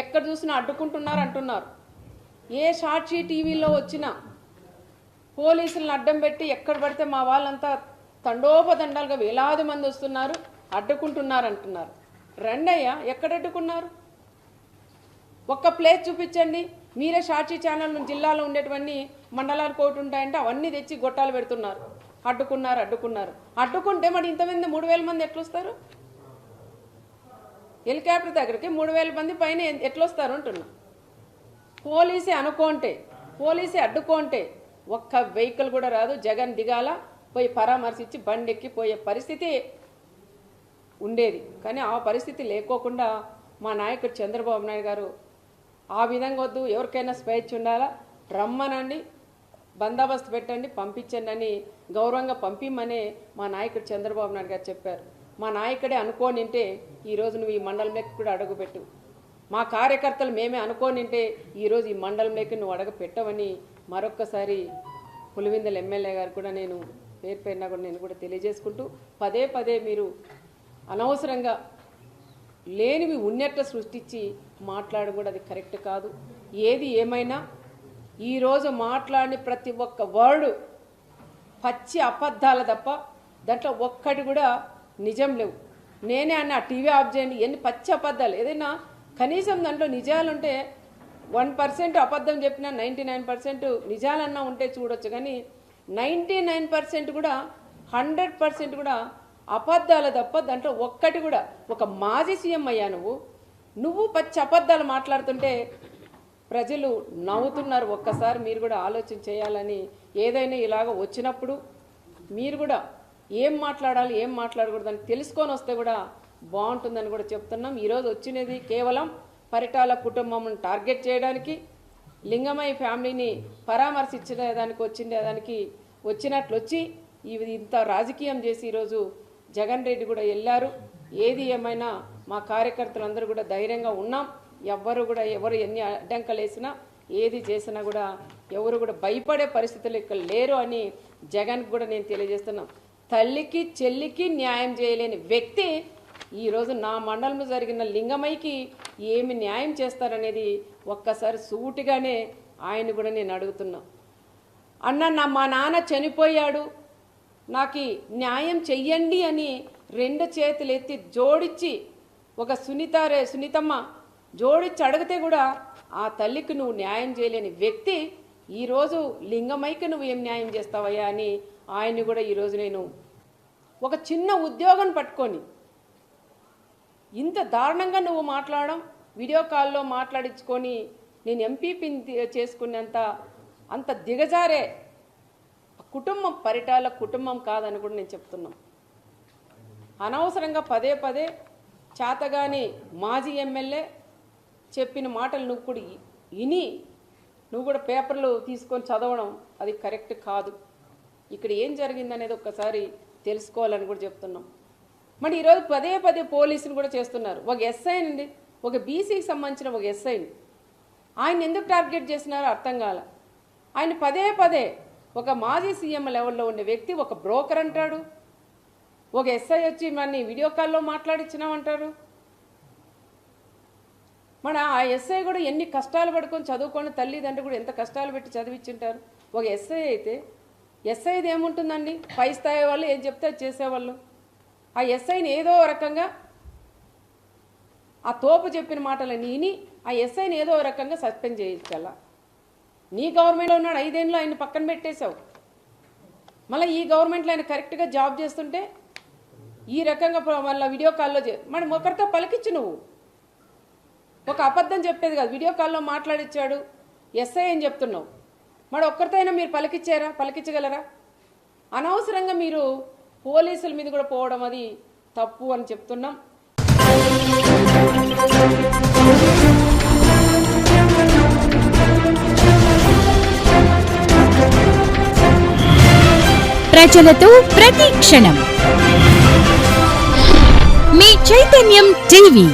ఎక్కడ చూసినా అడ్డుకుంటున్నారు అంటున్నారు. ఏ సాక్షి టీవీలో వచ్చినా పోలీసులను అడ్డం పెట్టి ఎక్కడ పడితే మా వాళ్ళంతా తండోపతండాలుగా వేలాది మంది వస్తున్నారు, అడ్డుకుంటున్నారు అంటున్నారు. రండయ్యా, ఎక్కడ అడ్డుకున్నారు? ఒక్క ప్లేస్ చూపించండి. మీరే సాక్షి ఛానల్ జిల్లాలో ఉండేటువంటి మండలాలు కోటి ఉంటాయంటే అవన్నీ తెచ్చి గొట్టాలు పెడుతున్నారు. అడ్డుకున్నారు. అడ్డుకుంటే మరి ఇంతమంది 3000 మంది ఎట్లొస్తారు? హెలికాప్టర్ దగ్గరికి 3000 మంది పైన ఎట్లొస్తారు అంటున్నా. పోలీసే అడ్డుకుంటే ఒక్క వెహికల్ కూడా రాదు. జగన్ దిగాల, పోయి పరామర్శించి బండెక్కి పోయే పరిస్థితి ఉండేది. కానీ ఆ పరిస్థితి లేకోకుండా మా నాయకుడు చంద్రబాబు నాయుడు గారు ఆ విధంగా వద్దు, ఎవరికైనా స్వేచ్ఛ ఉండాలా, రమ్మనండి, బందోబస్తు పెట్టండి, పంపించండి అని గౌరవంగా పంపిమ్మనే మా నాయకుడు చంద్రబాబు నాయుడు గారు చెప్పారు. మా నాయకుడే అనుకోనింటే ఈరోజు నువ్వు ఈ మండలంలోకి కూడా అడుగుపెట్టు, మా కార్యకర్తలు మేమే అనుకోనింటే ఈరోజు ఈ మండలంలోకి నువ్వు అడుగు పెట్టవని మరొక్కసారి పులివెందుల ఎమ్మెల్యే గారు కూడా నేను పేరుపైన కూడా నేను కూడా తెలియజేసుకుంటూ, పదే మీరు అనవసరంగా లేనివి ఉన్నట్టు సృష్టించి మాట్లాడడం కూడా అది కరెక్ట్ కాదు. ఏది ఏమైనా ఈరోజు మాట్లాడిన ప్రతి ఒక్క వర్డు పచ్చి అబద్ధాల తప్ప దాంట్లో ఒక్కటి కూడా నిజం లేవు. నేనే అన్న టీవీ ఆఫ్ చేయండి, ఎన్ని పచ్చి అబద్ధాలు. ఏదైనా కనీసం దాంట్లో నిజాలుంటే 1% అబద్ధం చెప్పినా 99% నిజాలన్నా ఉంటే చూడొచ్చు. కానీ 99% కూడా 100% కూడా అబద్ధాలు తప్ప దాంట్లో ఒక్కటి కూడా. ఒక మాజీ సీఎం అయ్యా నువ్వు పచ్చి అబద్ధాలు మాట్లాడుతుంటే ప్రజలు నవ్వుతున్నారు. ఒక్కసారి మీరు కూడా ఆలోచన చేయాలని, ఏదైనా ఇలాగ వచ్చినప్పుడు మీరు కూడా ఏం మాట్లాడాలి ఏం మాట్లాడకూడదని తెలుసుకొని వస్తే కూడా బాగుంటుందని కూడా చెప్తున్నాం. ఈరోజు వచ్చినది కేవలం పరిటాల కుటుంబం టార్గెట్ చేయడానికి, లింగమయ్య ఫ్యామిలీని పరామర్శించడానికి వచ్చినట్లు వచ్చి ఇంత రాజకీయం చేసి ఈరోజు జగన్ రెడ్డి కూడా వెళ్ళారు. ఏది ఏమైనా మా కార్యకర్తలందరూ కూడా ధైర్యంగా ఉన్నాం. ఎవరు ఎన్ని అడ్డంకలు వేసినా ఏది చేసినా కూడా ఎవరు కూడా భయపడే పరిస్థితులు ఇక్కడ లేరు అని జగన్కి కూడా నేను తెలియజేస్తున్నాం. తల్లికి చెల్లికి న్యాయం చేయలేని వ్యక్తి ఈరోజు నా మండలంలో జరిగిన లింగమయ్యకి ఏమి న్యాయం చేస్తారనేది ఒక్కసారి సూటిగానే ఆయన కూడా నేను అడుగుతున్నా. అన్న మా నాన్న చనిపోయాడు, నాకు న్యాయం చెయ్యండి అని 2 చేతులు ఎత్తి జోడించి ఒక సునీతమ్మ జోడించి అడిగితే కూడా ఆ తల్లికి నువ్వు న్యాయం చేయలేని వ్యక్తి ఈరోజు లింగమయ్యకి నువ్వు ఏం న్యాయం చేస్తావయ్యా అని ఆయన్ని కూడా ఈరోజు నేను ఒక చిన్న ఉద్యోగం పట్టుకొని ఇంత దారుణంగా నువ్వు మాట్లాడడం, వీడియో కాల్లో మాట్లాడించుకొని నేను ఎంపీపీని చేసుకునేంత అంత దిగజారే కుటుంబం పరిటాల కుటుంబం కాదని కూడా నేను చెప్తున్నాను. అనవసరంగా పదే చేతగాని మాజీ ఎమ్మెల్యే చెప్పిన మాటలు నువ్వు కూడా నువ్వు కూడా పేపర్లు తీసుకొని చదవడం అది కరెక్ట్ కాదు. ఇక్కడ ఏం జరిగిందనేది ఒక్కసారి తెలుసుకోవాలని కూడా చెప్తున్నాం. మరి ఈరోజు పదే పోలీసులు కూడా చేస్తున్నారు. ఒక ఎస్ఐ అండి, ఒక బీసీకి సంబంధించిన ఒక ఎస్ఐని ఆయన ఎందుకు టార్గెట్ చేస్తున్నారో అర్థం కాల. ఆయన పదే ఒక మాజీ సీఎం లెవెల్లో ఉండే వ్యక్తి ఒక బ్రోకర్ అంటాడు, ఒక ఎస్ఐ వచ్చి మన వీడియో కాల్లో మాట్లాడించినామంటారు. మన ఆ ఎస్ఐ కూడా ఎన్ని కష్టాలు పడుకొని చదువుకొని తల్లిదండ్రులు కూడా ఎంత కష్టాలు పెట్టి చదివించుంటారు. ఒక ఎస్ఐ అయితే ఎస్ఐది ఏముంటుందండి, పై స్థాయి వాళ్ళు ఏం చెప్తే చేసేవాళ్ళు. ఆ ఎస్ఐని ఏదో రకంగా ఆ తోపు చెప్పిన మాటలని విని ఆ ఎస్ఐని ఏదో రకంగా సస్పెండ్ చేయించాల. నీ గవర్నమెంట్లో ఉన్నాడు, 5 ఏళ్ళు ఆయన పక్కన పెట్టేశావు. మళ్ళీ ఈ గవర్నమెంట్లో ఆయన కరెక్ట్గా జాబ్ చేస్తుంటే ఈ రకంగా మళ్ళీ వీడియో కాల్లో మరి ఒకరితో పలికించు. నువ్వు ఒక అబద్ధం చెప్పేది కాదు, వీడియో కాల్లో మాట్లాడిచ్చాడు ఎస్ఐ అని చెప్తున్నావు. మరి ఒక్కరితో అయినా మీరు పలికించగలరా? అనవసరంగా మీరు పోలీసుల మీద కూడా పోవడం అది తప్పు అని చెప్తున్నాం. ప్రజలతో ప్రతి క్షణం మీ చైతన్యం టీవీ.